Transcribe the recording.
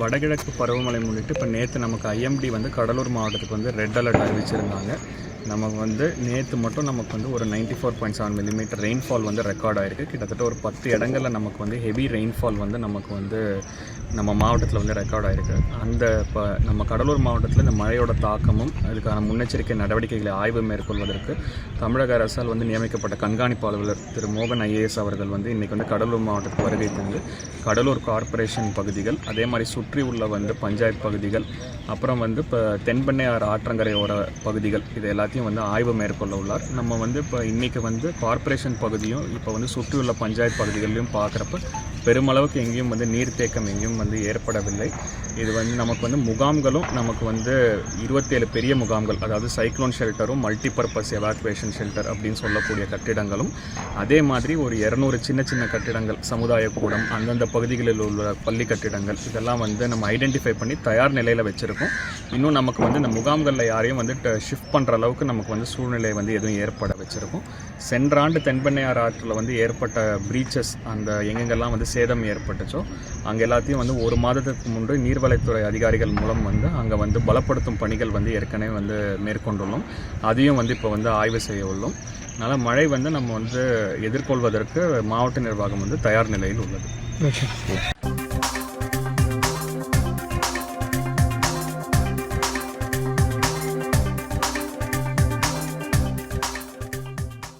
வடகிழக்கு பருவமழை முன்னிட்டு இப்போ நேற்று நமக்கு ஐஎம்டி வந்து கடலூர் மாவட்டத்துக்கு வந்து ரெட் அலர்ட் அறிவிச்சிருந்தாங்க. நமக்கு வந்து நேற்று மட்டும் நமக்கு வந்து ஒரு 94.7 மில்லிமீட்டர் ரெயின்ஃபால் வந்து ரெக்கார்ட் ஆகிருக்கு. கிட்டத்தட்ட ஒரு 10 இடங்களில் நமக்கு வந்து ஹெவி ரெயின்ஃபால் வந்து நமக்கு வந்து நம்ம மாவட்டத்தில் வந்து ரெக்கார்ட் ஆகிருக்கு. அந்த இப்போ நம்ம கடலூர் மாவட்டத்தில் இந்த மழையோட தாக்கமும் அதுக்கான முன்னெச்சரிக்கை நடவடிக்கைகளை ஆய்வு மேற்கொள்வதற்கு தமிழக அரசால் வந்து நியமிக்கப்பட்ட கண்காணிப்பு அலுவலர் திரு மோகன் ஐஏஎஸ் அவர்கள் வந்து இன்றைக்கி வந்து கடலூர் மாவட்டத்துக்கு வருகை தந்து கடலூர் கார்ப்பரேஷன் பகுதிகள், அதே மாதிரி சுற்றி உள்ள வந்து பஞ்சாயத்து பகுதிகள், அப்புறம் வந்து இப்போ தென்பெண்ணையாறு ஆற்றங்கரையோர பகுதிகள் இது எல்லாத்தையும் வந்து ஆய்வு மேற்கொள்ள உள்ளார். நம்ம வந்து இப்போ இன்றைக்கி வந்து கார்ப்பரேஷன் பகுதியும் இப்போ வந்து சுற்றியுள்ள பஞ்சாயத்து பகுதிகளிலும் பார்க்குறப்ப பெருமளவுக்கு எங்கேயும் வந்து நீர்த்தேக்கம் எங்கேயும் வந்து ஏற்படவில்லை. இது வந்து நமக்கு வந்து முகாம்களும் நமக்கு வந்து 27 பெரிய முகாம்கள், அதாவது சைக்ளோன் ஷெல்டரும் மல்டிபர்பஸ் எவாக்குவேஷன் ஷெல்டர் அப்படின்னு சொல்லக்கூடிய கட்டிடங்களும், அதே மாதிரி ஒரு 200 சின்ன சின்ன கட்டிடங்கள், சமுதாய கூடம், அந்தந்த பகுதிகளில் உள்ள பள்ளி கட்டிடங்கள் இதெல்லாம் வந்து நம்ம ஐடென்டிஃபை பண்ணி தயார் நிலையில் வச்சுருக்கோம். இன்னும் நமக்கு வந்து இந்த முகாம்களில் யாரையும் வந்து ஷிஃப்ட் பண்ணுற அளவுக்கு நமக்கு வந்து சூழ்நிலை வந்து எதுவும் ஏற்பட வச்சுருக்கோம். சென்ற ஆண்டு தென்பெண்ணையாறு ஆற்றில் வந்து ஏற்பட்ட ப்ரீச்சஸ், அந்த எங்கெங்கெல்லாம் வந்து சேதம் ஏற்பட்டுச்சோ அங்கே எல்லாத்தையும் வந்து ஒரு மாதத்துக்கு முன்பு நீர்வளத்துறை அதிகாரிகள் மூலம் வந்து அங்கே வந்து பலப்படுத்தும் பணிகள் வந்து ஏற்கனவே வந்து மேற்கொண்டுள்ளோம். அதையும் வந்து இப்போ வந்து ஆய்வு செய்ய உள்ளோம். அதனால் மழை வந்து நம்ம வந்து எதிர்கொள்வதற்கு மாவட்ட நிர்வாகம் வந்து தயார் நிலையில் உள்ளது.